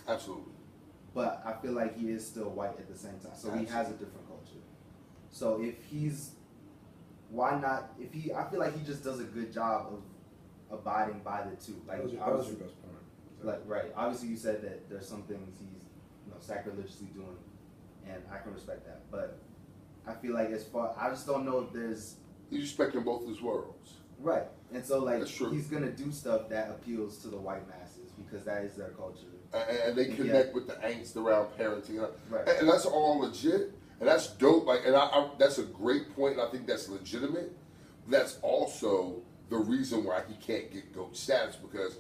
Absolutely. But I feel like he is still white at the same time, so he has a different culture. So if he's, why not? If he, I feel like he just does a good job of abiding by the two. Like, that was your best point. Like, right. Obviously, you said that there's some things he's, sacrilegiously doing, and I can respect that. But I feel like I just don't know if there's. He's respecting both his worlds. Right, and so like he's gonna do stuff that appeals to the white masses because that is their culture. And they connect with the angst around parenting, right? And that's all legit, and that's dope. Like, and I that's a great point, and I think that's legitimate. That's also the reason why he can't get GOAT status because,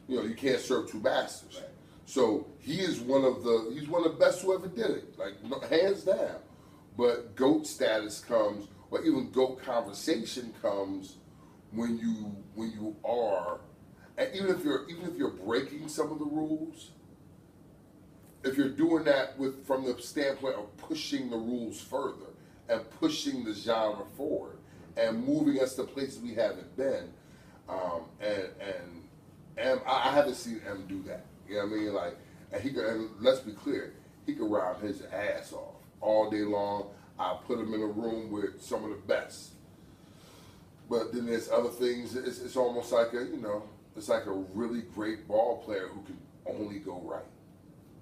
you can't serve two masters. Right. So he's one of the best who ever did it, like hands down. But GOAT status comes, or even GOAT conversation comes when you are, and even if you're breaking some of the rules, if you're doing that from the standpoint of pushing the rules further and pushing the genre forward and moving us to places we haven't been, and I haven't seen M do that. You know what I mean? Like, and let's be clear, he could rhyme his ass off all day long. I put him in a room with some of the best. But then there's other things. It's almost like it's like a really great ball player who can only go right.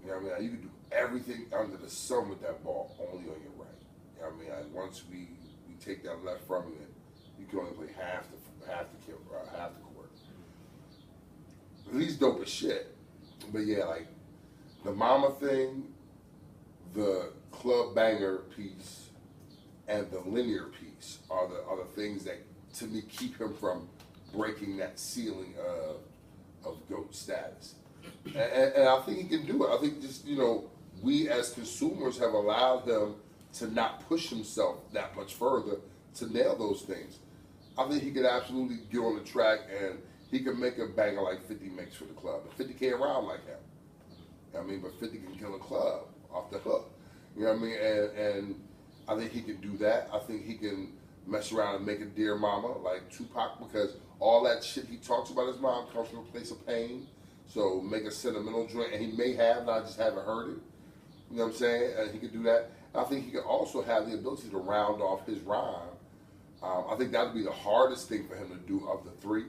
You know what I mean? You can do everything under the sun with that ball only on your right. You know what I mean? Like, once we take that left from you, you can only play half the court. But he's dope as shit. But yeah, like the mama thing, the club banger piece, and the linear piece are the things that to me keep him from breaking that ceiling of GOAT status. And I think he can do it. I think just, we as consumers have allowed him to not push himself that much further to nail those things. I think he could absolutely get on the track and he could make a banger like 50 makes for the club. But 50 can't rhyme like him. I mean, but 50 can kill a club off the hook. You know what I mean? And I think he can do that. I think he can mess around and make a Dear Mama like Tupac, because all that shit he talks about his mom comes from a place of pain. So make a sentimental joint, and he may have, and I just haven't heard it. You know what I'm saying? And he could do that. I think he could also have the ability to round off his rhyme. I think that would be the hardest thing for him to do of the three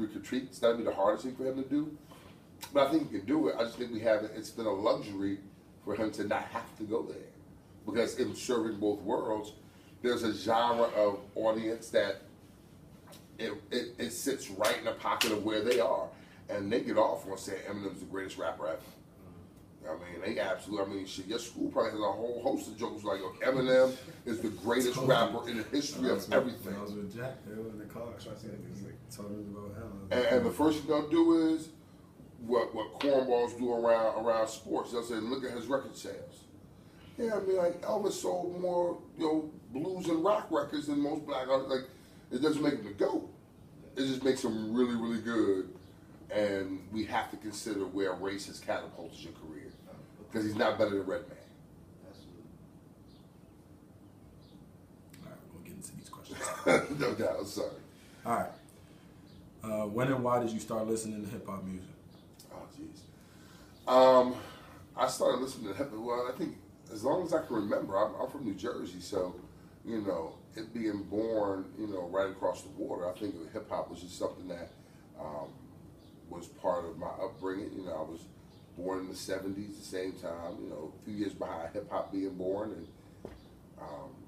critiques. That would be the hardest thing for him to do. But I think he can do it. I just think it's been a luxury for him to not have to go there. Because in serving both worlds, there's a genre of audience that it sits right in the pocket of where they are. And they get off on saying Eminem's the greatest rapper ever. I mean, they absolutely, shit, your school probably has a whole host of jokes like, Eminem is the greatest rapper in the history of everything. I was with Jack, they were in the car, told him about him. And the first thing they'll do is what cornballs do around sports. They'll say, look at his record sales. Yeah, I mean, like, Elvis sold more, blues and rock records than most black artists. Like, it doesn't make him the GOAT. It just makes him really, really good. And we have to consider where race has catapulted your career. Because he's not better than Redman. Absolutely. All right, we're going to get into these questions. No doubt, sorry. All right. When and why did you start listening to hip-hop music? Oh, jeez. I started listening to hip-hop, well, I think as long as I can remember. I'm from New Jersey, so, it being born, right across the water, I think hip-hop was just something that was part of my upbringing. I was born in the 70s, the same time, a few years behind hip-hop being born, and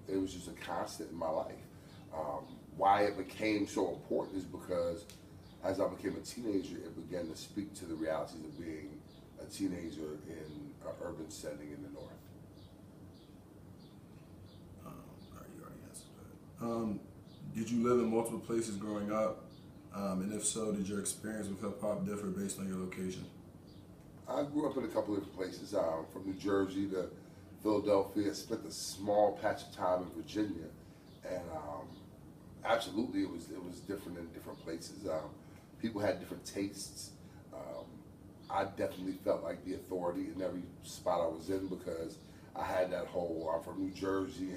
it was just a constant in my life. Why it became so important is because as I became a teenager, it began to speak to the realities of being a teenager in an urban setting in the North. All right, you already answered that. Did you live in multiple places growing up? And if so, did your experience with hip-hop differ based on your location? I grew up in a couple of different places, from New Jersey to Philadelphia. Spent a small patch of time in Virginia, and absolutely it was different in different places. People had different tastes. I definitely felt like the authority in every spot I was in because I had that whole, I'm from New Jersey,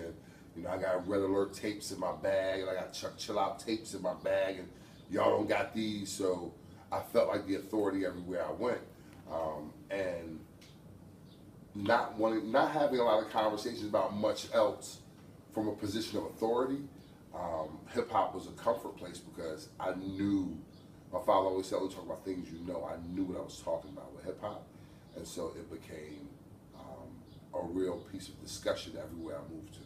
and I got Red Alert tapes in my bag, and I got Chuck Chill Out tapes in my bag, and y'all don't got these, so I felt like the authority everywhere I went. And not having a lot of conversations about much else from a position of authority. Hip hop was a comfort place because I knew. My father always said, "We talk about things you know." I knew what I was talking about with hip hop, and so it became a real piece of discussion everywhere I moved to.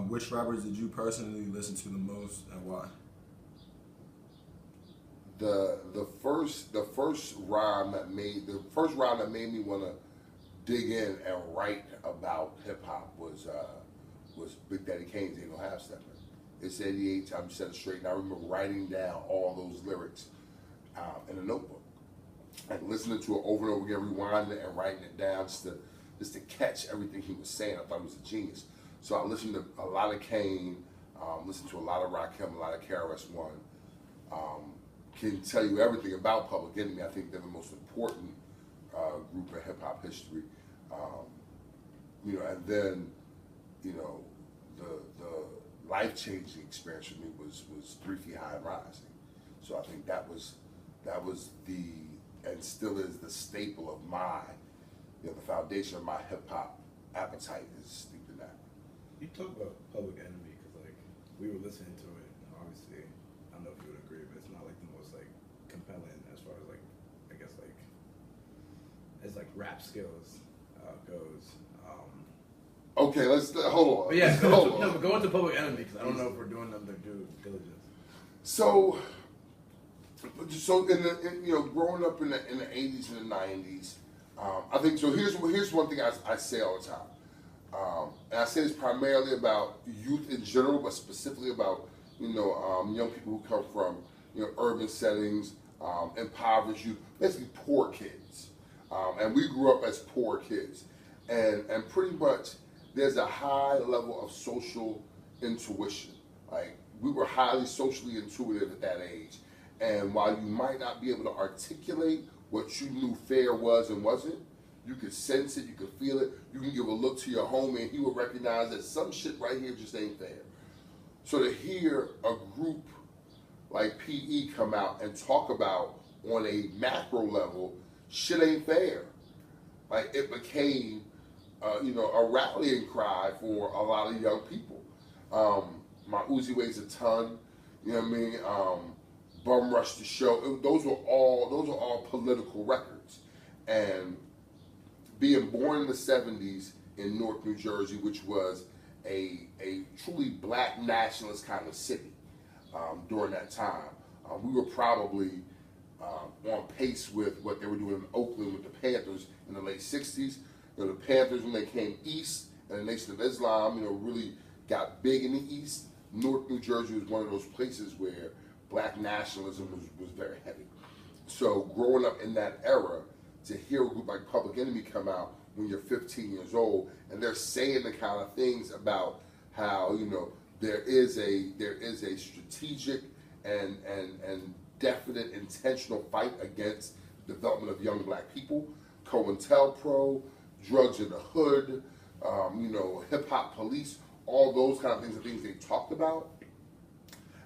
Which rappers did you personally listen to the most, and why? The first rhyme that made me want to dig in and write about hip hop was Big Daddy Kane's "Ain't No Half Steppin'." It's 88 times set it straight, and I remember writing down all those lyrics in a notebook and listening to it over and over again, rewinding it and writing it down just to catch everything he was saying. I thought he was a genius. So I listened to a lot of Kane, listened to a lot of Rakim, a lot of KRS-One. Can tell you everything about Public Enemy. I think they're the most important group in hip hop history. And then, the life-changing experience for me was 3 Feet High and Rising. So I think that was the, and still is the staple of my, the foundation of my hip hop appetite is steeped in that. You talk about Public Enemy because we were listening to it, and obviously I don't know if you would agree, but it's not the most compelling as far as as rap skills goes. Okay, let's hold on. But yeah, hold on. But go into Public Enemy because I don't know if we're doing them their due diligence. So growing up in the 80s and the 90s, I think so. Here's one thing I say all the time, and I say this primarily about youth in general, but specifically about young people who come from urban settings, impoverished youth, basically poor kids, and we grew up as poor kids, and pretty much there's a high level of social intuition. We were highly socially intuitive at that age. And while you might not be able to articulate what you knew fair was and wasn't, you could sense it, you could feel it, you can give a look to your homie and he will recognize that some shit right here just ain't fair. So to hear a group like PE come out and talk about on a macro level, shit ain't fair. It became a rallying cry for a lot of young people. My Uzi weighs a ton, you know what I mean? Bum Rush the Show. Those were all political records. And being born in the 70s in Newark, New Jersey, which was a truly black nationalist kind of city during that time, we were probably on pace with what they were doing in Oakland with the Panthers in the late 60s. The Panthers, when they came east, and the Nation of Islam, really got big in the east. Newark, New Jersey was one of those places where black nationalism was very heavy. So growing up in that era, to hear a group like Public Enemy come out when you're 15 years old, and they're saying the kind of things about how there is a strategic and definite intentional fight against the development of young black people, COINTELPRO, drugs in the hood, hip hop police, all those kind of things, the things they talked about.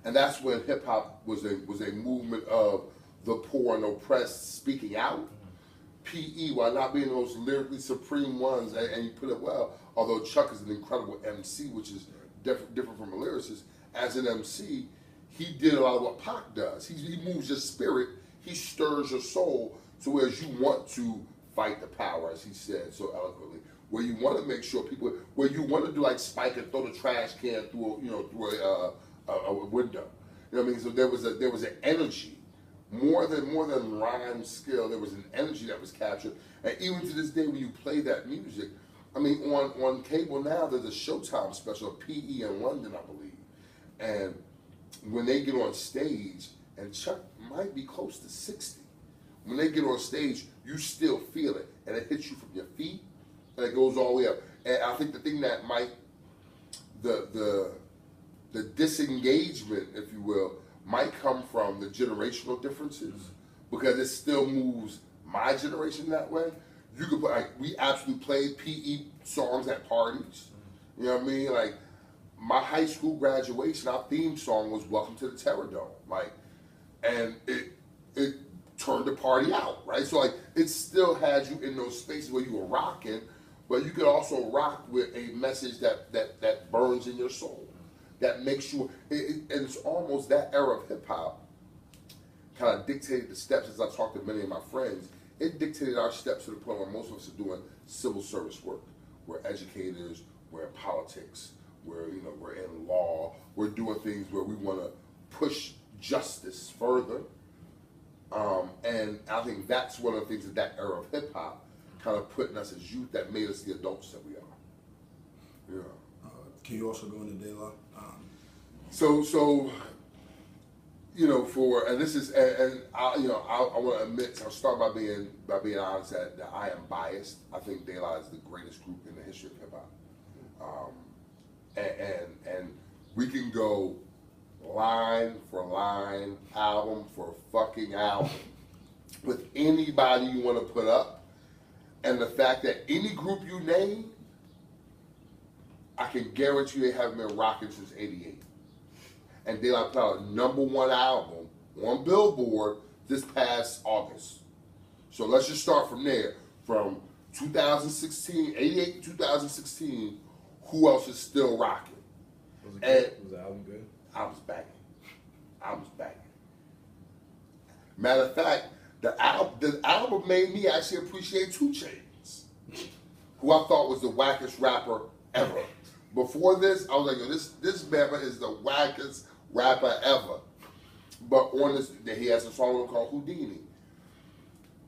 And that's when hip hop was a movement of the poor and oppressed speaking out. PE, while not being the most lyrically supreme ones, and you put it well, although Chuck is an incredible MC, which is different from a lyricist, as an MC, he did a lot of what Pac does. He moves your spirit, he stirs your soul to where you want to fight the power, as he said so eloquently. Where you want to make sure people, where you want to do like Spike and throw the trash can through a window. You know what I mean? So there was an energy, more than rhyme skill. There was an energy that was captured, and even to this day, when you play that music, I mean, on cable now, there's a Showtime special, PE in London, I believe, and when they get on stage, and Chuck might be close to 60. When they get on stage, you still feel it, and it hits you from your feet, and it goes all the way up. And I think the thing that might, the disengagement, if you will, might come from the generational differences, because it still moves my generation that way. You could put, we absolutely played PE songs at parties. You know what I mean? My high school graduation, our theme song was "Welcome to the Terror Dome." And it turned the party out, right? So like it still had you in those spaces where you were rocking, but you could also rock with a message that burns in your soul, that makes you. And it's almost that era of hip hop kind of dictated the steps. As I talked to many of my friends, it dictated our steps to the point where most of us are doing civil service work. We're educators. We're in politics. We're in law. We're doing things where we want to push justice further. And I think that's one of the things that era of hip hop kind of put in us as youth that made us the adults that we are. Yeah. Can you also go into De La? So and this is and I want to admit, I'll start by being honest that I am biased. I think De La is the greatest group in the history of hip hop. And we can go line for line, album for fucking album, with anybody you want to put up, and the fact that any group you name, I can guarantee they haven't been rocking since '88. And De La put out a #1 album on Billboard this past August. So let's just start from there. From 2016, '88 to 2016, who else is still rocking? Was the album good? I was banging. Matter of fact, the album made me actually appreciate 2 Chainz, who I thought was the wackest rapper ever. Before this, I was like, yo, this man is the wackest rapper ever. But on this, he has a song called Houdini.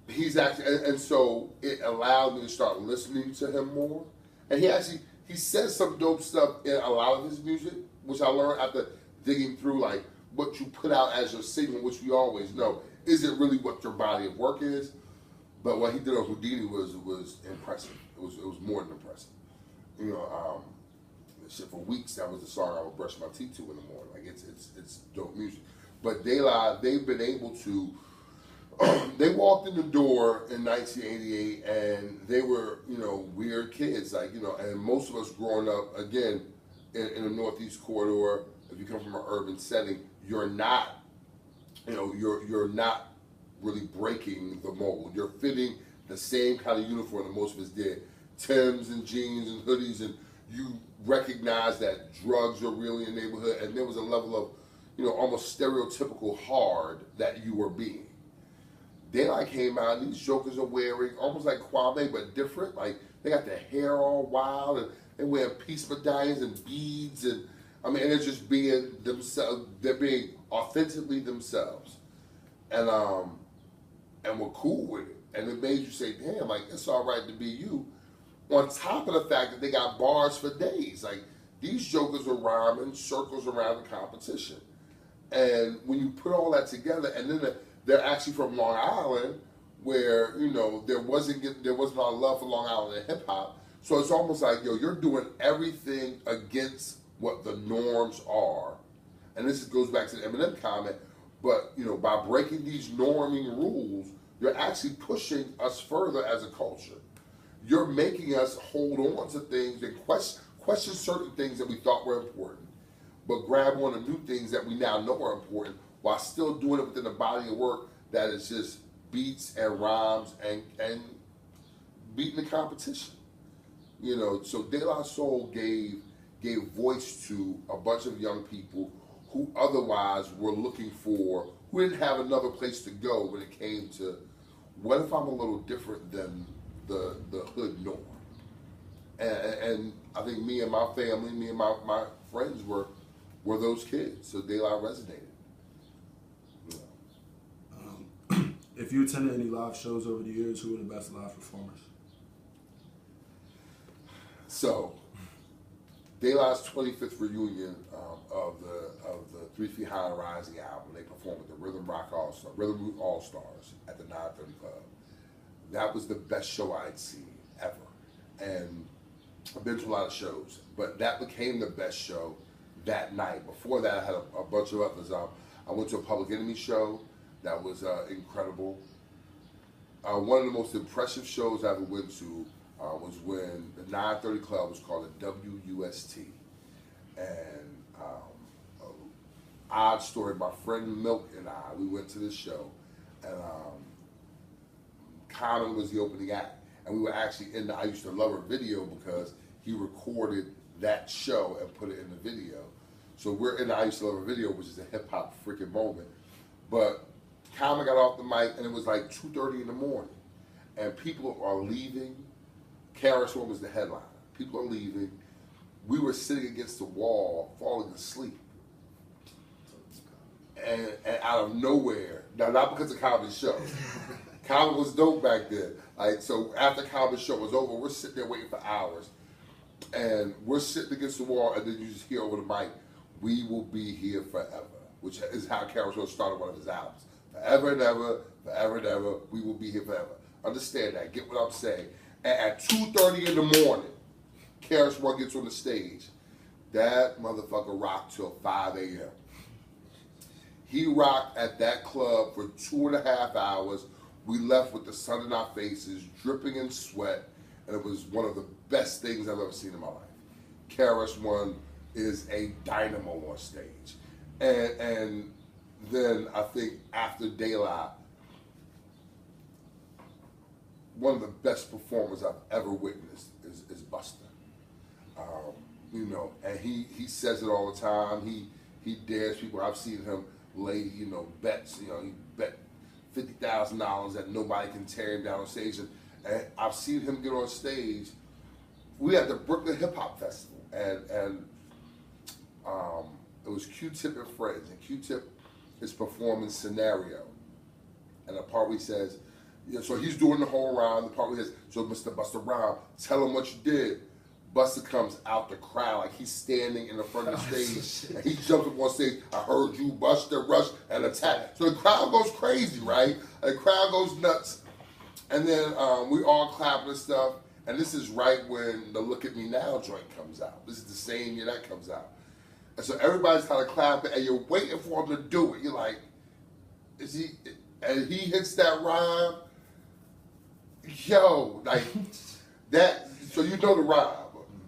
He's actually, and so it allowed me to start listening to him more. And he says some dope stuff in a lot of his music, which I learned after digging through like what you put out as your signal, which we always know isn't really what your body of work is. But what he did on Houdini was impressive. It was more than impressive. Shit, for weeks that was the song I would brush my teeth to in the morning. Like it's dope music. But De La, they've been able to. They walked in the door in 1988, and they were weird kids, and most of us growing up again in the Northeast corridor. If you come from an urban setting, you're not, you're not really breaking the mold. You're fitting the same kind of uniform that most of us did, Timbs and jeans and hoodies, and you recognize that drugs are really in the neighborhood, and there was a level of, almost stereotypical hard that you were being. Then I came out, and these jokers are wearing almost like Kwame, but different. Like they got their hair all wild, and they wear peace medallions and beads, and they're just being themselves. They're being authentically themselves, and we're cool with it. And it made you say, "Damn, like it's all right to be you." On top of the fact that they got bars for days, like these jokers are rhyming circles around the competition, and when you put all that together, and then they're actually from Long Island, where there wasn't a lot of love for Long Island in hip hop. So it's almost like you're doing everything against what the norms are, and this goes back to the Eminem comment. But by breaking these norming rules, you're actually pushing us further as a culture. You're making us hold on to things and question certain things that we thought were important, but grab on to new things that we now know are important, while still doing it within a body of work that is just beats and rhymes and beating the competition. So De La Soul gave voice to a bunch of young people who otherwise were looking for, who didn't have another place to go when it came to, what if I'm a little different than the hood norm? And I think me and my family, me and my friends were those kids. So De La resonated. If you attended any live shows over the years, who were the best live performers? So, De La's 25th reunion of the 3 Feet High and Rising album, they performed with the Rhythm Root All Stars at the 930 Club. That was the best show I'd seen ever, and I've been to a lot of shows, but that became the best show that night. Before that, I had a bunch of others. I went to a Public Enemy show. That was incredible. One of the most impressive shows I ever went to was when the 930 Club was called the WUST. And odd story, my friend Milk and I, we went to this show. and Common was the opening act, and we were actually in the I Used to Love Her video because he recorded that show and put it in the video. So we're in the I Used to Love Her video, which is a hip hop freaking moment. But Common got off the mic, and it was like 2:30 in the morning, and people are leaving. KRS-One was the headliner. People are leaving. We were sitting against the wall, falling asleep. And out of nowhere, now not because of Common's show. Common was dope back then. Like, so after Common's show was over, we're sitting there waiting for hours. And we're sitting against the wall, and then you just hear over the mic, "We will be here forever," which is how KRS-One started one of his albums. Forever and ever, forever and ever, we will be here forever. Understand that, get what I'm saying. And at 2:30 in the morning, KRS-One gets on the stage. That motherfucker rocked till 5 a.m. He rocked at that club for 2.5 hours. We left with the sun in our faces, dripping in sweat, and it was one of the best things I've ever seen in my life. KRS-One is a dynamo on stage. And then I think after De La, one of the best performers I've ever witnessed is Busta. You know, and he says it all the time. He dares people. I've seen him lay, you know, bets. You know, he bet $50,000 that nobody can tear him down on stage. And I've seen him get on stage. We had the Brooklyn Hip Hop Festival, and it was Q-Tip and friends, and Q-Tip is performing Scenario, and the part where he says, yeah, so he's doing the whole round. The part where he says, "So Mr. Busta Rhymes, tell him what you did." Busta comes out the crowd like he's standing in the front of the stage, and he jumps up on stage. "I heard you, Busta, rush and attack." So the crowd goes crazy, right? The crowd goes nuts, and then we all clapping and stuff. And this is right when the "Look at Me Now" joint comes out. This is the same year that comes out, and so everybody's kind of clapping, and you're waiting for him to do it. You're like, "Is he?" And he hits that rhyme. Yo, like that. So you know the rhyme.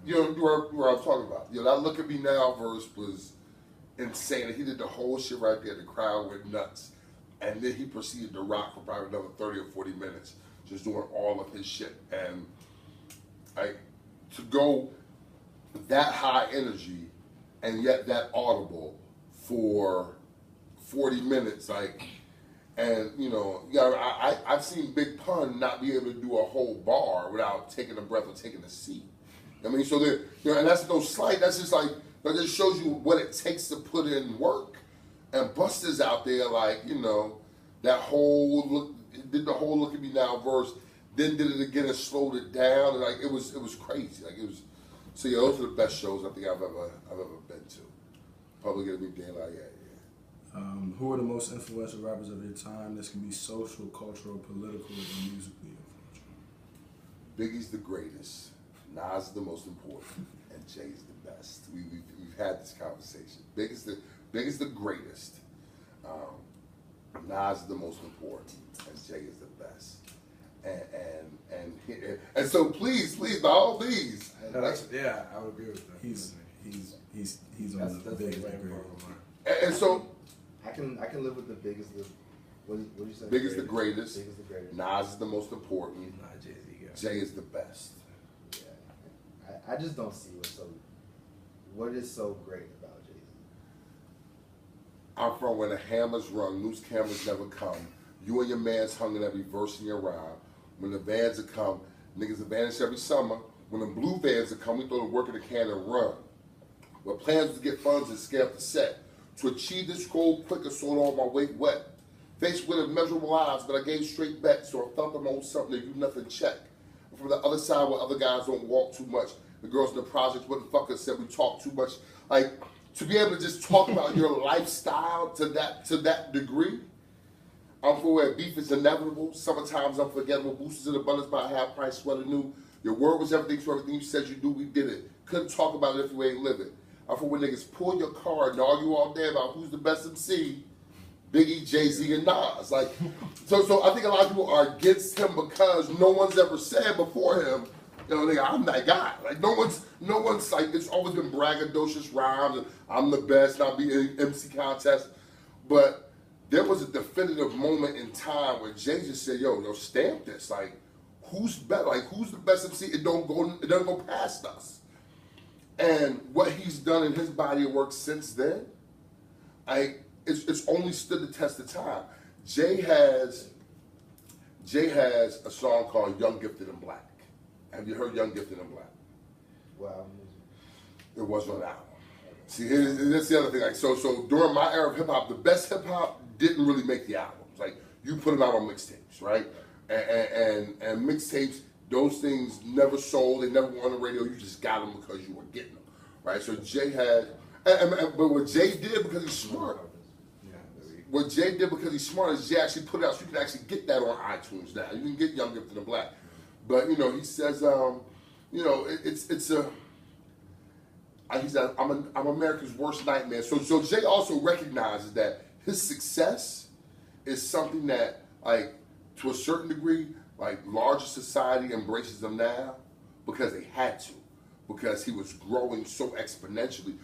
You know where I'm talking about. You know, that "Look at Me Now" verse was insane. He did the whole shit right there. The crowd went nuts. And then he proceeded to rock for probably another 30 or 40 minutes, just doing all of his shit. And like, to go that high energy and yet that audible for 40 minutes, like, and you know, I've seen Big Pun not be able to do a whole bar without taking a breath or taking a seat. I mean, so there, you know, and that's no slight. That's just like, that just shows you what it takes to put in work. And Busta's out there, like, you know, that whole look, did the whole "Look at Me Now" verse, then did it again and slowed it down, and like it was crazy. Like it was. So yeah, those are the best shows I think I've ever been to. Public Enemy, De La, yeah. Who are the most influential rappers of your time? This can be social, cultural, political, and musically influential. Biggie's the greatest. Nas is the most important, and Jay's the best. We've had this conversation. Biggie's the greatest. Nas is the most important, and Jay is the best. And so please, by all these. No, yeah, I would agree with that. He's on the big And so I can live with the biggest. What did you say? Biggie's the greatest. Biggest the greatest. Nas is the most important. Not Jay-Z. Jay is the best. Yeah, I just don't see what is so great about Jay-Z. I'm from where the hammers run, loose cameras never come. You and your man's hung in every verse in your rhyme. When the vans have come, niggas have vanished every summer. When the blue vans have come, we throw the work in the can and run. Where plans was to get funds and scale up the set. To achieve this goal quicker, sold all my weight wet. Faced with immeasurable odds, but I gave straight bets, so I felt them on something that you nothing check. And from the other side where other guys don't walk too much, the girls in the project wouldn't fuck us, said we talk too much. Like, to be able to just talk about your lifestyle to that degree. I'm for where beef is inevitable. Summertime's unforgettable. Boosters in abundance by a half price sweater new. Your word was everything, so everything you said you do, we did it. Couldn't talk about it if you ain't living. I'm for when niggas pull your card and argue all day about who's the best MC. Biggie, Jay-Z, and Nas. Like, so I think a lot of people are against him because no one's ever said before him, you know, nigga, I'm that guy. Like, no one's like, it's always been braggadocious rhymes, and I'm the best, and I'll be in MC contest. But there was a definitive moment in time where Jay just said, yo, stamp this. Like, who's better? Like, who's the best MC? It doesn't go past us. And what he's done in his body of work since then, it's only stood the test of time. Jay has a song called Young, Gifted, and Black. Have you heard Young, Gifted, and Black? Well, It wasn't an album. See, that's the other thing. Like, so during my era of hip hop, the best hip hop didn't really make the albums. Like, you put them out on mixtapes, right? And mixtapes, those things never sold. They never went on the radio. You just got them because you were getting them, right? So Jay had, but what Jay did because he's smart. What Jay did because he's smart is Jay actually put it out, so you can actually get that on iTunes now. You can get Young, Gifted, and Black. But he says, he said, I'm America's worst nightmare. So Jay also recognizes that his success is something that, like, to a certain degree, like, larger society embraces him now because they had to, because he was growing so exponentially.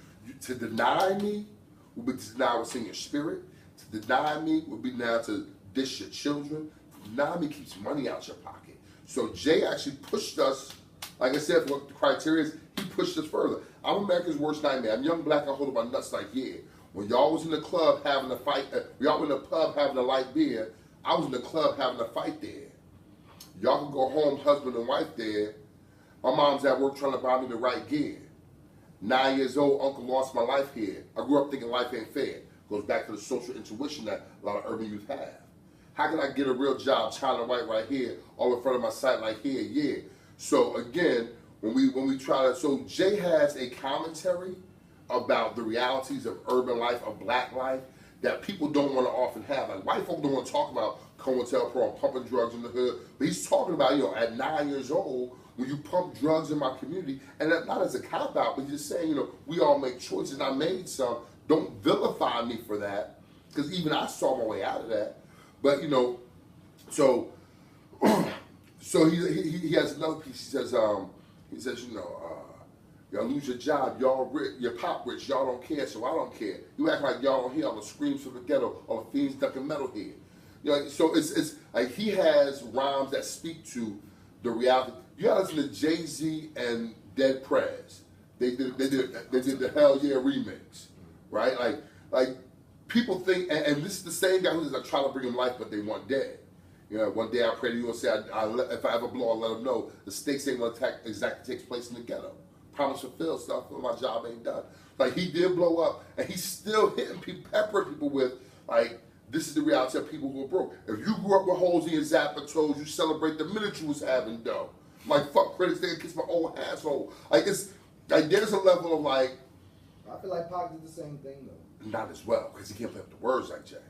To deny me would be to deny what's in your spirit. To deny me would be now to dish your children. To deny me keeps money out your pocket. So Jay actually pushed us, like I said, what the criteria is, he pushed us further. I'm America's worst nightmare. I'm young, black, I hold my nuts like, yeah. When y'all was in the club having a fight, y'all were in the pub having a light beer, I was in the club having a fight there. Y'all can go home, husband and wife there. My mom's at work trying to buy me the right gear. 9 years old, uncle lost my life here. I grew up thinking life ain't fair. Goes back to the social intuition that a lot of urban youth have. How can I get a real job, China white right here, all in front of my sight like here, yeah. So again, when we try to, so Jay has a commentary about the realities of urban life, of black life, that people don't want to often have. Like, white folk don't want to talk about COINTELPRO and pumping drugs in the hood, but he's talking about, at 9 years old, when you pump drugs in my community, and not as a cop-out, but just saying, we all make choices, I made some, don't vilify me for that, because even I saw my way out of that. But, so he has another piece, he says, y'all lose your job, y'all rich, your pop rich, y'all don't care, so I don't care. You act like y'all don't hear all the screams from the ghetto, all the fiends ducking metal here. So it's like he has rhymes that speak to the reality. You gotta listen to Jay-Z and Dead Prez. They did the Hell Yeah remix, right? Like people think, and this is the same guy who's like trying to bring him life, but they want dead. One day I pray to you and say, if I ever blow, I'll let them know the stakes ain't gonna exactly takes place in the ghetto. Promise fulfilled, stuff, my job ain't done. Like, he did blow up, and he's still hitting people, peppering people with, like, this is the reality of people who are broke. If you grew up with holes in your zapper toes, you celebrate the minute you was having dough. I'm like, fuck critics, they kiss my old asshole. Like, it's, like, there's a level of, like... I feel like Pac did the same thing, though. Not as well, because he can't play with the words like Jay.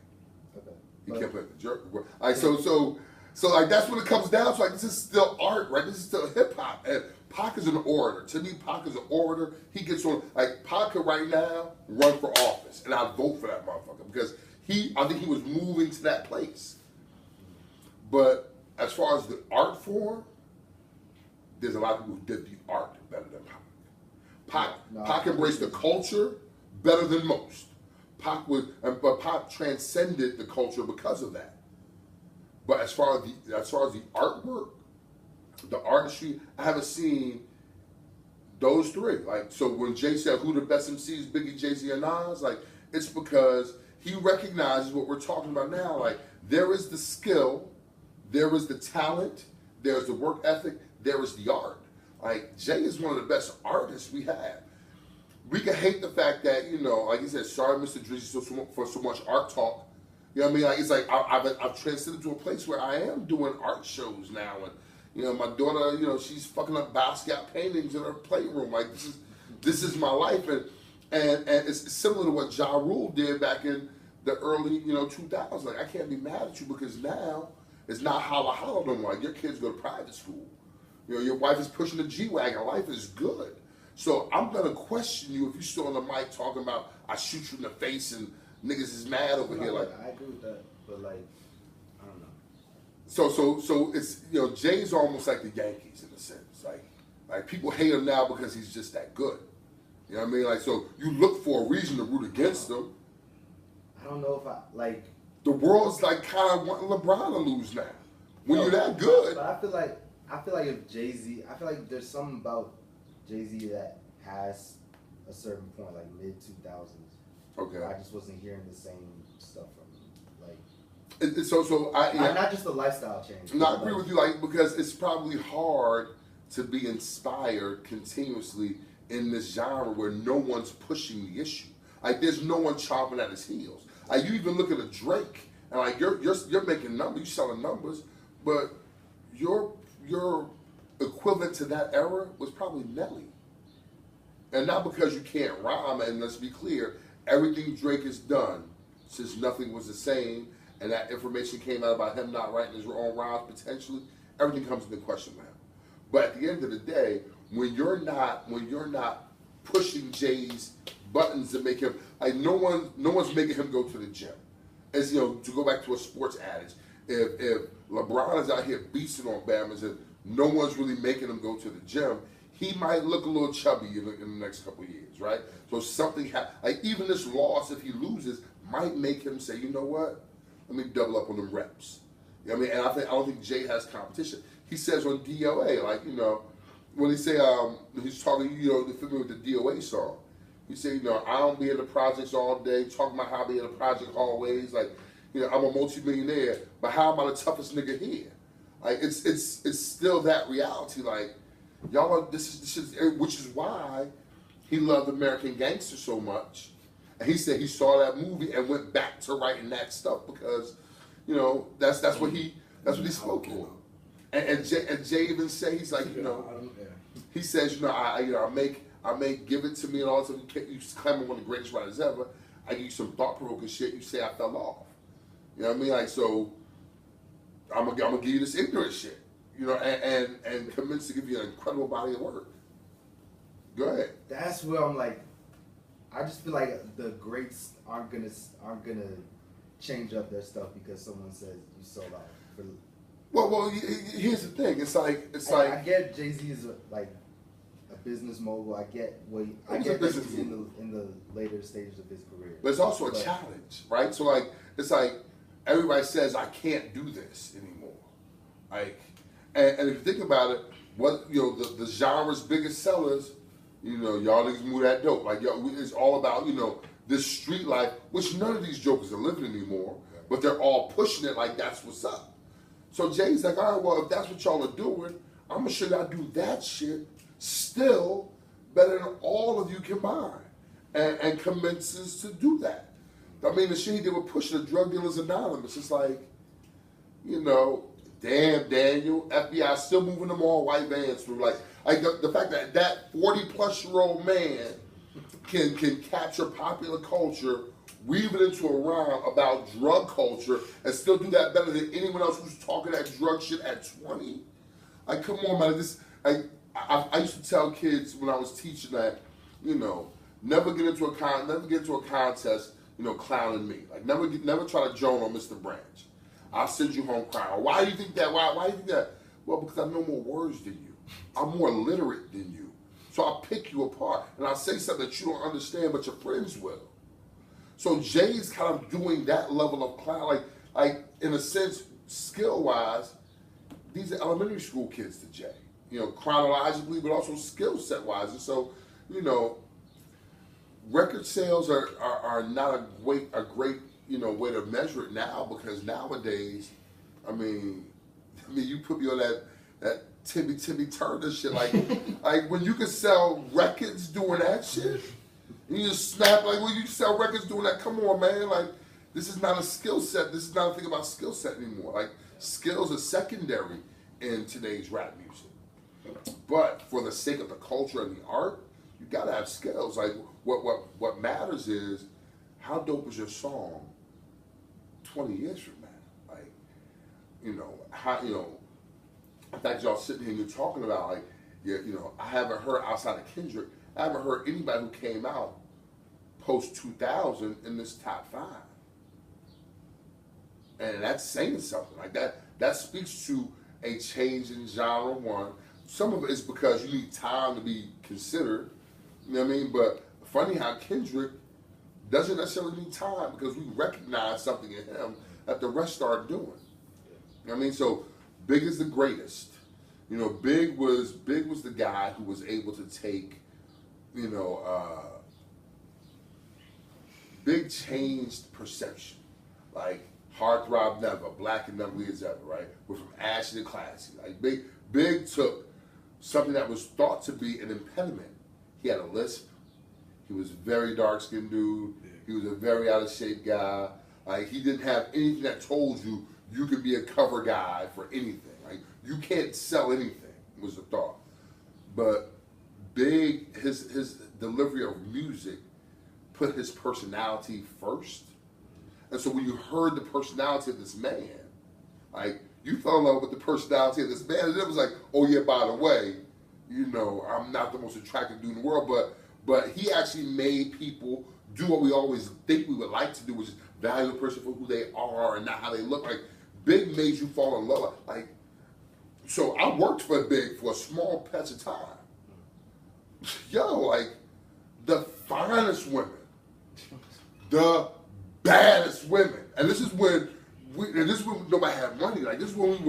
Okay. He can't play with the jerk. Like, so, like, that's what it comes down to. Like, this is still art, right? This is still hip-hop. And Pac is an orator. To me, Pac is an orator. He gets on, like, Pac could right now run for office, and I'd vote for that motherfucker, because I think he was moving to that place. But as far as the art form, there's a lot of people who did the art better than Pac. Pac embraced the culture better than most. But Pac transcended the culture because of that. But as far as the artwork, the artistry, I haven't seen those three. Like, so when Jay said who the best MCs, Biggie, Jay-Z, and Nas, like, it's because he recognizes what we're talking about now. Like, there is the skill, there is the talent, there's the work ethic, there is the art. Like, Jay is one of the best artists we have. We can hate the fact that, like he said, sorry, Mr. Drizzy, for so much art talk. You know what I mean? Like, it's like I've transcended to a place where I am doing art shows now, and my daughter, she's fucking up Basquiat paintings in her playroom. Like, this is my life, and it's similar to what Ja Rule did back in the early 2000s. Like, I can't be mad at you because now it's not holla holla no more. Like, your kids go to private school. Your wife is pushing the G-Wagon. Life is good. So I'm going to question you if you're still on the mic talking about I shoot you in the face and niggas is mad over here. Like, I agree with that, but like, I don't know. So it's, Jay's almost like the Yankees in a sense. Like people hate him now because he's just that good. You know what I mean? Like, so you look for a reason to root against him. I don't know if the world's like kind of wanting LeBron to lose now. When you're that good. But I feel like if Jay-Z, I feel like there's something about Jay-Z that has a certain point, like mid 2000s. Okay. I just wasn't hearing the same stuff from him. Like, not just the lifestyle change. No, I agree with you, like, because it's probably hard to be inspired continuously in this genre where no one's pushing the issue. Like, there's no one chomping at his heels. Like, you even look at a Drake, and like you're making numbers, you're selling numbers, but your equivalent to that era was probably Nelly. And not because you can't rhyme, and let's be clear, everything Drake has done since Nothing Was the Same, and that information came out about him not writing his own rhymes potentially, everything comes into question now. But at the end of the day, when you're not pushing Jay's buttons to make him, like, no one's making him go to the gym. As, you know, to go back to a sports adage, if LeBron is out here beasting on Bama's and no one's really making him go to the gym, he might look a little chubby in the next couple of years, right? So something, like even this loss, if he loses, might make him say, you know what? Let me double up on the reps. You know what I mean? And I don't think Jay has competition. He says on DOA, like, you know, when he say, he's talking, you know, familiar with the DOA song. He say, you know, I don't be in the projects all day, talking about how I be in the project always. Like, you know, I'm a multi-millionaire, but how am I the toughest nigga here? Like, it's still that reality. Like, y'all are, this is, which is why he loved American Gangster so much. And he said he saw that movie and went back to writing that stuff because, you know, that's what he spoke for. And Jay even say, he's like, you know, he says, you know, I make give it to me and all this. You claim I'm one of the greatest writers ever. I give you some thought provoking shit. You say I fell off. You know what I mean? Like, so I'm gonna give you this ignorant shit. You know, and commits to give you an incredible body of work. Go ahead. That's where I'm like, I just feel like the greats aren't gonna change up their stuff because someone says you sold out. Well, here's the thing. It's like I get Jay-Z is a business mogul. I get I get that he's in the later stages of his career. But it's also a challenge, right? So like it's like everybody says I can't do this anymore. Like, and if you think about it, what, you know, the genre's biggest sellers, you know, y'all niggas move that dope. Like, yo, it's all about, you know, this street life, which none of these jokers are living anymore, but they're all pushing it like that's what's up. So Jay's like, all right, well, if that's what y'all are doing, I'm gonna show y'all do that shit still better than all of you combined, and commences to do that. I mean, the shit he did with pushing the Drug Dealers Anonymous, it's like, you know, damn, Daniel, FBI still moving them all white vans through. Like the fact that 40-plus-year-old man can capture popular culture, weave it into a rhyme about drug culture, and still do that better than anyone else who's talking that drug shit at 20. Like, come on, man. I used to tell kids when I was teaching that, you know, never get into a contest, you know, clowning me. Like, never try to joan on Mr. Branch. I'll send you home crying. Why do you think that? Why do you think that? Well, because I know more words than you. I'm more literate than you. So I'll pick you apart, and I'll say something that you don't understand, but your friends will. So Jay's kind of doing that level of clown, like in a sense, skill-wise, these are elementary school kids to Jay. You know, chronologically, but also skill set-wise. And so, you know, record sales are not a great you know, way to measure it now, because nowadays, I mean, you put me on that Timmy Turner shit, like when you can sell records doing that shit, and you just snap, like when you sell records doing that, come on, man, like this is not a skill set. This is not a thing about skill set anymore. Like, skills are secondary in today's rap music. But for the sake of the culture and the art, you gotta have skills. Like, what matters is how dope is your song 20 years from now? Like, you know, how, you know, in fact, y'all sitting here and you're talking about, like, you know, I haven't heard, outside of Kendrick, I haven't heard anybody who came out post 2000 in this top 5. And that's saying something. Like, that speaks to a change in genre, one. Some of it is because you need time to be considered, you know what I mean? But funny how Kendrick doesn't necessarily need time, because we recognize something in him that the rest started doing. You know what I mean? So Big is the greatest. You know, Big was the guy who was able to take, you know, Big changed perception. Like Heartthrob Never, Black and Ugly as Ever, right? We're from ashy to classy. Like Big took something that was thought to be an impediment. He had a lisp. He was a very dark-skinned dude. He was a very out-of-shape guy. Like, he didn't have anything that told you you could be a cover guy for anything. Like, you can't sell anything, was the thought. But Big, his delivery of music put his personality first. And so when you heard the personality of this man, like, you fell in love with the personality of this man, and it was like, oh yeah, by the way, you know, I'm not the most attractive dude in the world, but he actually made people do what we always think we would like to do, which is value a person for who they are and not how they look. Like, Big made you fall in love. Like, so I worked for Big for a small patch of time. Yo, like, the finest women, the baddest women, and this is when nobody had money. Like, this is when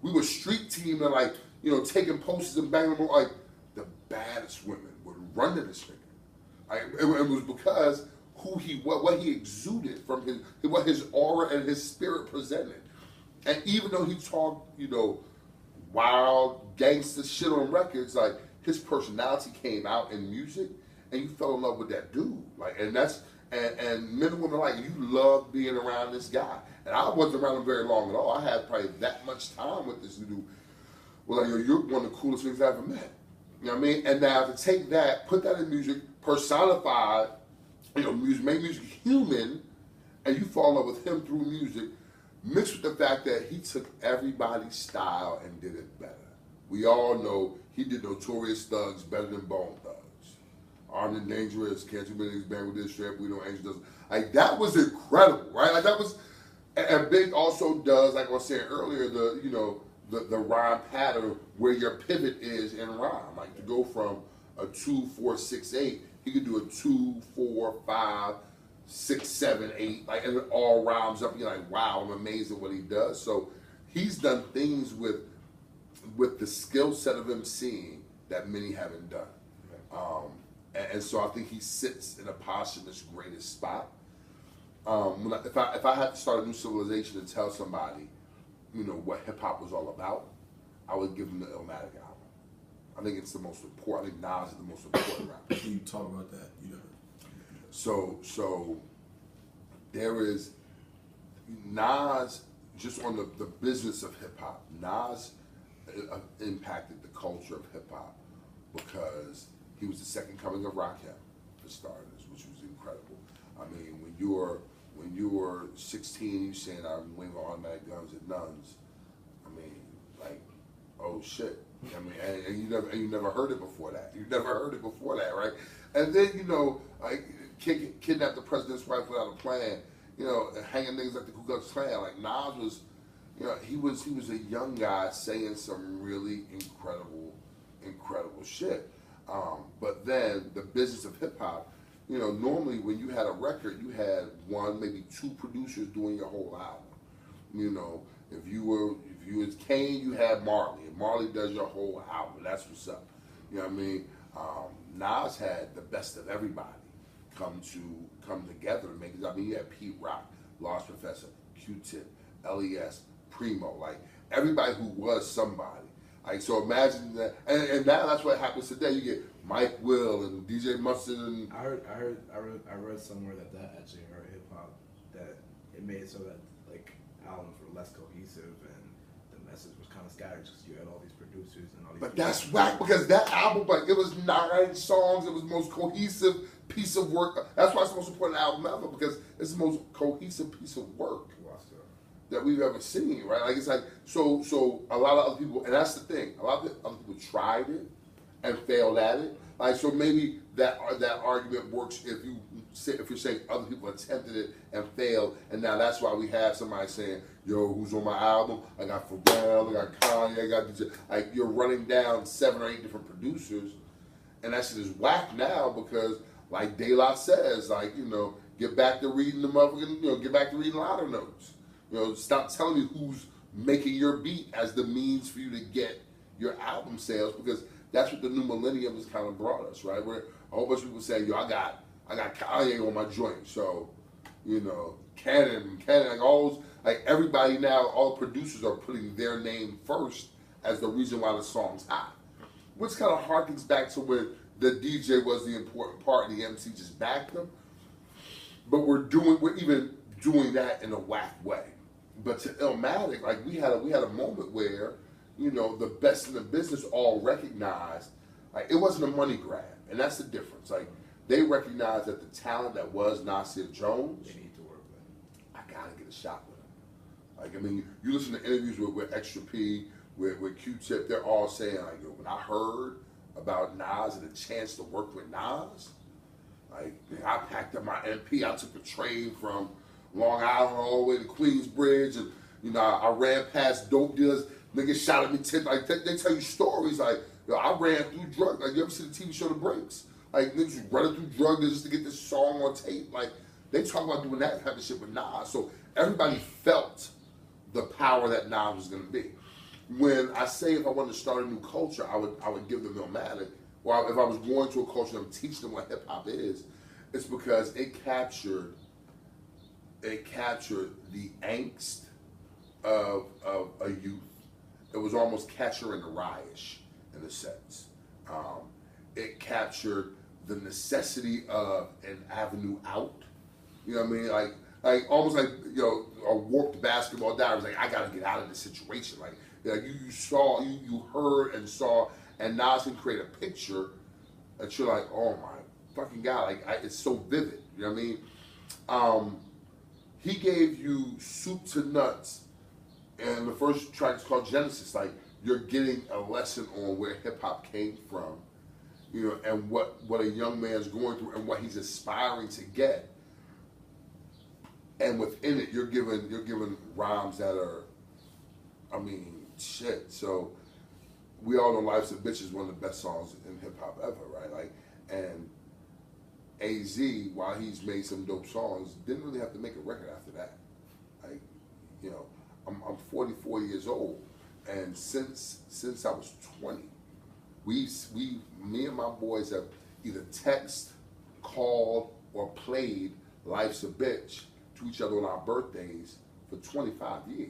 we were street team and, like, you know, taking posters and banging them. Like, the baddest women would run to this nigga. Like, it was because what he exuded from what his aura and his spirit presented. And even though he talked, you know, wild gangster shit on records, like, his personality came out in music, and you fell in love with that dude. Like, and that's and men and women, like, you love being around this guy. And I wasn't around him very long at all. I had probably that much time with this dude. Well, like, you're one of the coolest things I ever met. You know what I mean? And now to take that, put that in music, personify, you know, music, make music human, and you fall in love with him through music, mixed with the fact that he took everybody's style and did it better. We all know he did Notorious Thugs better than Bone Thugs. Armed and Dangerous, Can't Too Many Niggas Bang With This Strap, We Know Angel Does. Like, that was incredible, right? Like, that was, and Big also does, like I was saying earlier, the rhyme pattern where your pivot is in rhyme. Like, to go from a 2, 4, 6, 8, he could do a 2, 4, 5, 6, 7, 8, like, and it all rhymes up. You're like, wow, I'm amazed at what he does. So he's done things with the skill set of emceeing that many haven't done. And so I think he sits in a posthumous greatest spot. If I had to start a new civilization and tell somebody, you know, what hip hop was all about, I would give them the Illmatic album. I think it's the most important. I think Nas is the most important rapper. Can you talk about that? You know. So there is Nas, just on the business of hip hop. Nas impacted the culture of hip hop because he was the second coming of Rakim, for starters, which was incredible. I mean, when you were 16, you saying I'm waving automatic guns at nuns. I mean, like, oh shit. I mean, and you never heard it before that. You never heard it before that, right? And then, you know, like, kidnap the president's wife without a plan. You know, hanging niggas like the Ku Klux Klan. Like, Nas was, you know, he was a young guy saying some really incredible shit. But then the business of hip hop, you know, normally when you had a record, you had one, maybe two producers doing your whole album. You know, if you was Kane, you had Marley, and Marley does your whole album. That's what's up. You know what I mean? Nas had the best of everybody come together to make it. I mean, you had Pete Rock, Lost Professor, Q-Tip, LES, Primo, like everybody who was somebody. Like, so imagine that, and now that's what happens today. You get Mike Will and DJ Mustard. And I read somewhere that actually hurt hip hop, that it made it so that, like, albums were less cohesive and the message was kind of scattered because you had all these producers and all these. But that's whack because that album, like, it was 9 songs. It was the most cohesive piece of work. That's why it's the most important album ever, because it's the most cohesive piece of work that we've ever seen, right? Like, it's like, so a lot of other people, and that's the thing, a lot of other people tried it and failed at it. Like, so maybe that argument works if you're saying other people attempted it and failed, and now that's why we have somebody saying, yo, who's on my album? I got Pharrell, I got Kanye, I got DJ. Like, you're running down 7 or 8 different producers, and that shit is whack now because, like De La says, like, you know, get back to reading the motherfucking, you know, get back to reading liner notes. Stop telling me who's making your beat as the means for you to get your album sales, because that's what the new millennium has kind of brought us, right? Where a whole bunch of people say, yo, I got Kanye on my joint, so, Canon, like all those, like everybody now, all producers are putting their name first as the reason why the song's hot. Which kind of harkens back to when the DJ was the important part and the MC just backed them. But we're even doing that in a whack way. But to Illmatic, like we had a moment where, the best in the business all recognized, like it wasn't a money grab, and that's the difference. Like they recognized that the talent that was Nasir Jones, They need to work with him. I gotta get a shot with him. Like, I mean, you listen to interviews with Extra P, with Q-Tip, they're all saying, like, yo, when I heard about Nas and the chance to work with Nas, like, I packed up my MP, I took a train from Long Island all the way to Queensbridge, and, I ran past dope dealers, niggas shot at me 10, like, they tell you stories, like, yo, I ran through drugs, like, you ever see the TV show The Breaks? Like, niggas running through drugs just to get this song on tape, like, they talk about doing that type of shit with Nas, so everybody felt the power that Nas was gonna be. When I say if I wanted to start a new culture, I would give them Illmatic. Or if I was going to a culture and I'm teaching them what hip hop is, it's because it captured the angst of a youth. It was almost Catcher in the Rye-ish in a sense. It captured the necessity of an avenue out. You know what I mean? Like almost like a warped basketball diary. Like I gotta get out of this situation. Like you saw, you heard and saw, and Nas can create a picture that you're like, oh my fucking God, like it's so vivid. You know what I mean? He gave you soup to nuts, and the first track is called Genesis. Like you're getting a lesson on where hip hop came from, and what a young man's going through and what he's aspiring to get. And within it, you're given rhymes that are, I mean, shit. So we all know "Life's a Bitch" is one of the best songs in hip hop ever, right? Like, and AZ, while he's made some dope songs, didn't really have to make a record after that. Like, I'm 44 years old, and since I was 20, me and my boys have either text, called, or played "Life's a Bitch" to each other on our birthdays for 25 years.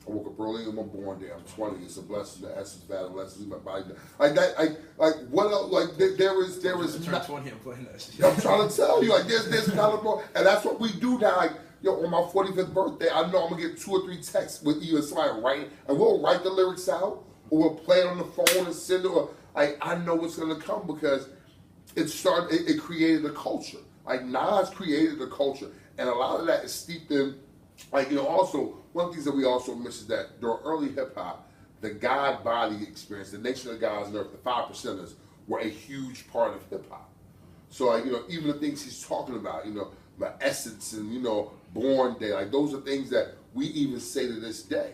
I woke up early on my born day. I'm 20. It's a blessing. The essence of adolescence. My body. Like that. Like what else? Like there is. Turn 20 and playing that shit. I'm trying to tell you. Like there's kind of more, and that's what we do now. Like on my 45th birthday, I know I'm gonna get 2 or 3 texts with either somebody writing, and we'll write the lyrics out, or we'll play it on the phone and send it. Or like I know what's gonna come because it created a culture. Like Nas created a culture, and a lot of that is steeped in. Like, also, one of the things that we also miss is that during early hip-hop, the God body experience, the Nation of God's Nerve, the 5%ers were a huge part of hip-hop. So, like, even the things he's talking about, my essence and, born day, like, those are things that we even say to this day.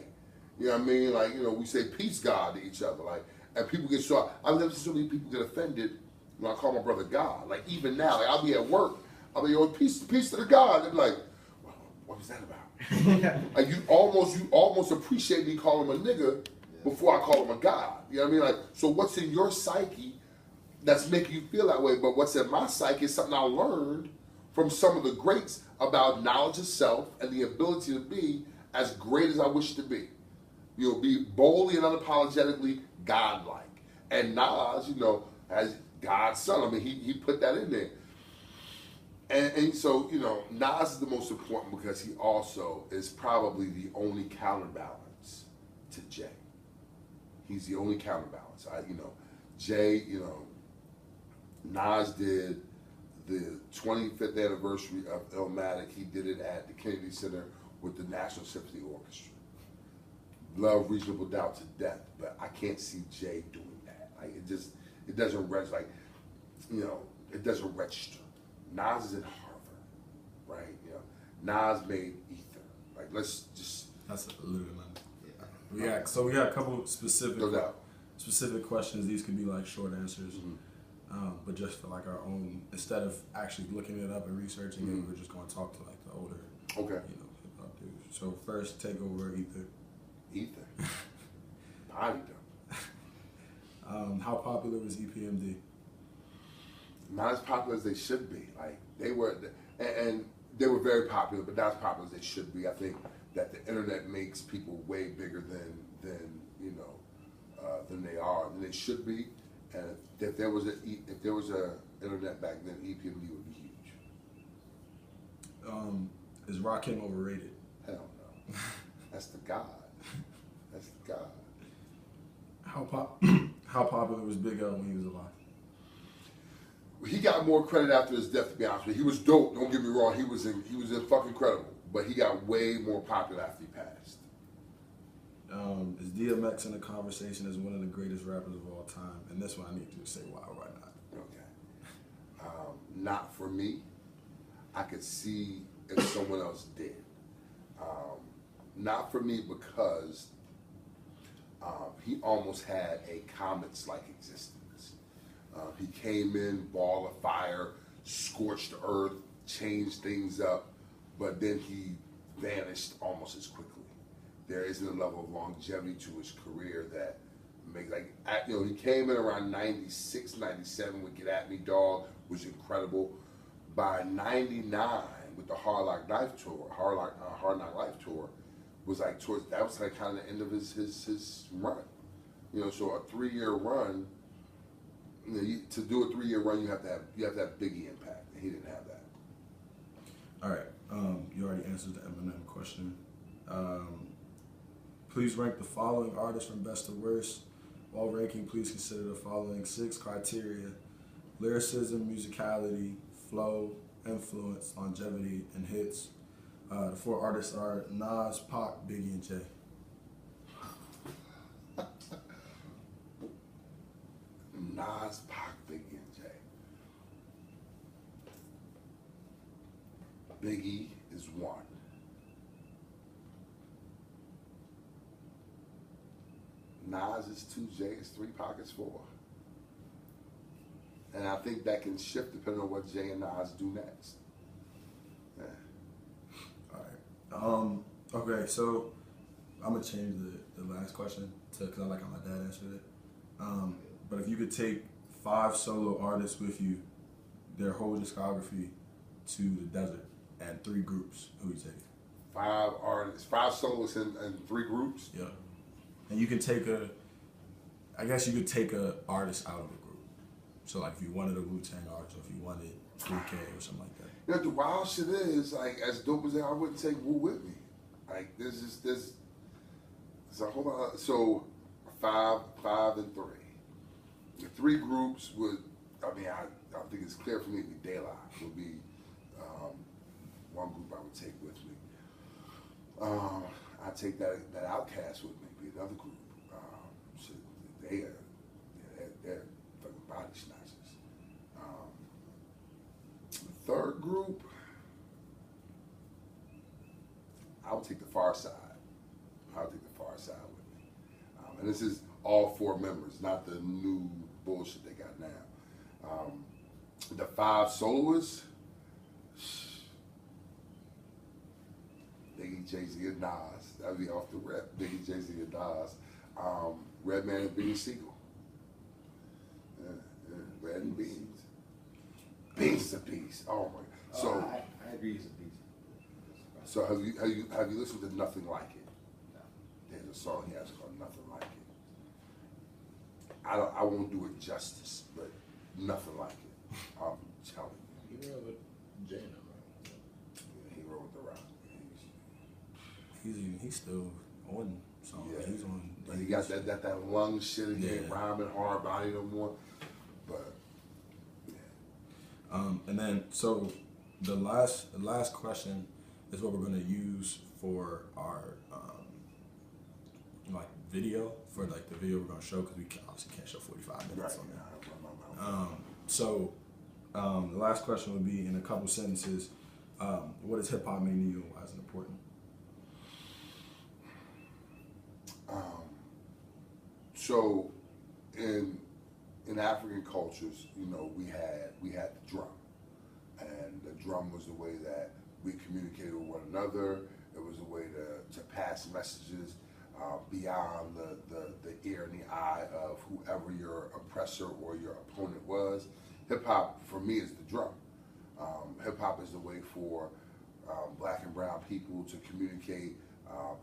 You know what I mean? Like, we say peace God to each other. Like, and people get so, I've never seen so many people get offended when I call my brother God. Like, even now, like, I'll be at work, I'll be, peace to the God. They'll be like, what was that about? Like you almost appreciate me calling him a nigga before I call him a god. You know what I mean? Like, so what's in your psyche that's making you feel that way? But what's in my psyche is something I learned from some of the greats about knowledge of self and the ability to be as great as I wish to be. Be boldly and unapologetically godlike. And Nas, as God's son. I mean, he put that in there. And so, Nas is the most important because he also is probably the only counterbalance to Jay. He's the only counterbalance. Jay, Nas did the 25th anniversary of Illmatic. He did it at the Kennedy Center with the National Symphony Orchestra. Love Reasonable Doubt to death, but I can't see Jay doing that. Like, it doesn't register. Like, it doesn't register. Nas is in Harvard, right? Nas made Ether. Like, let's just. That's a little man. Yeah. So we got a couple specific questions. These could be like short answers, but just for like our own. Instead of actually looking it up and researching it, we're just going to talk to like the older, hip hop dudes. So first, take over Ether. Ether. Bodied them. How popular was EPMD? Not as popular as they should be. Like they were, and they were very popular, but not as popular as they should be. I think that the internet makes people way bigger than than they are, than they should be. And if there was a internet back then, EPMD would be huge. Is Rakim overrated? Hell no. That's the God. That's the God. How popular was Big L when he was alive? He got more credit after his death, to be honest with you. He was dope, don't get me wrong. He was fucking incredible. But he got way more popular after he passed. Is DMX in the conversation as one of the greatest rappers of all time? And this one I need you to say why or why not. Okay. Not for me. I could see if someone else did. Not for me because he almost had a Comets-like existence. He came in, ball of fire, scorched the earth, changed things up, but then he vanished almost as quickly. There isn't a level of longevity to his career that makes, he came in around 96, 97 with Get At Me Dog, was incredible. By 99 with the Hard Knock Life Tour, was that was kind of the end of his run. So a 3-year run, to do a 3-year run, you have to have Biggie impact, and he didn't have that. All right, you already answered the Eminem question. Please rank the following artists from best to worst. While ranking, please consider the following 6 criteria: lyricism, musicality, flow, influence, longevity, and hits. The 4 artists are Nas, Pac, Biggie, and Jay. Nas, Pac, Biggie, and Jay. Biggie is 1. Nas is 2, Jay is 3, Pac is 4. And I think that can shift depending on what Jay and Nas do next. Yeah. All right. Okay, so I'm gonna change the last question because I like how my dad answered it. But if you could take 5 solo artists with you, their whole discography, to the desert, and 3 groups, who you take? 5 artists, 5 soloists and 3 groups. Yeah. And you can take a artist out of a group. So like if you wanted a Wu-Tang artist, or if you wanted 3K or something like that. The wild shit is, as dope as that, I wouldn't take Wu with me. So hold on. So 5 and 3. The 3 groups would, I think it's clear for me to be De La would be one group I would take with me. I'd take that Outcast with me, be another group. They're fucking body snatchers. The 3rd group, I would take the Far Side. with me. And this is all 4 members, not the new bullshit they got now. The 5 soloists, Biggie, Jay-Z, and Nas. That'd be off the rep. Biggie, Jay-Z, and Nas. Redman and Beanie Siegel. Red and Beans. Beans is a beast. Oh my! So I agree, he's a beast. So have you listened to Nothing Like It? No. There's a song he has called Nothing Like It. I won't do it justice, but Nothing Like It. I'm telling you. He wrote with Jay and them, right? Yeah, he wrote the rock. He's still on songs. Yeah. He's on. But he got that lung shit again, Yeah. rhyming hard body no more. But yeah. And then so the last question is what we're gonna use for our video, for the video we're gonna show, because we obviously can't show 45 minutes on that. So the last question would be, in a couple sentences, what does hip hop mean to you, and why is it important? So in African cultures, we had the drum, and the drum was the way that we communicated with one another. It was a way to pass messages beyond the ear and the eye of whoever your oppressor or your opponent was. Hip hop for me is the drum. Hip hop is the way for black and brown people to communicate.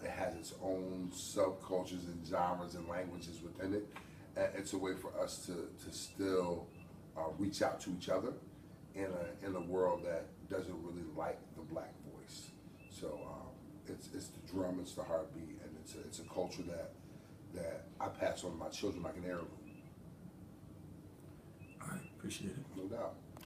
It has its own subcultures and genres and languages within it. And it's a way for us to still reach out to each other in a world that doesn't really like the black voice. So it's the drum, it's the heartbeat, and it's a culture that I pass on to my children like an heirloom. All right, appreciate it. No doubt.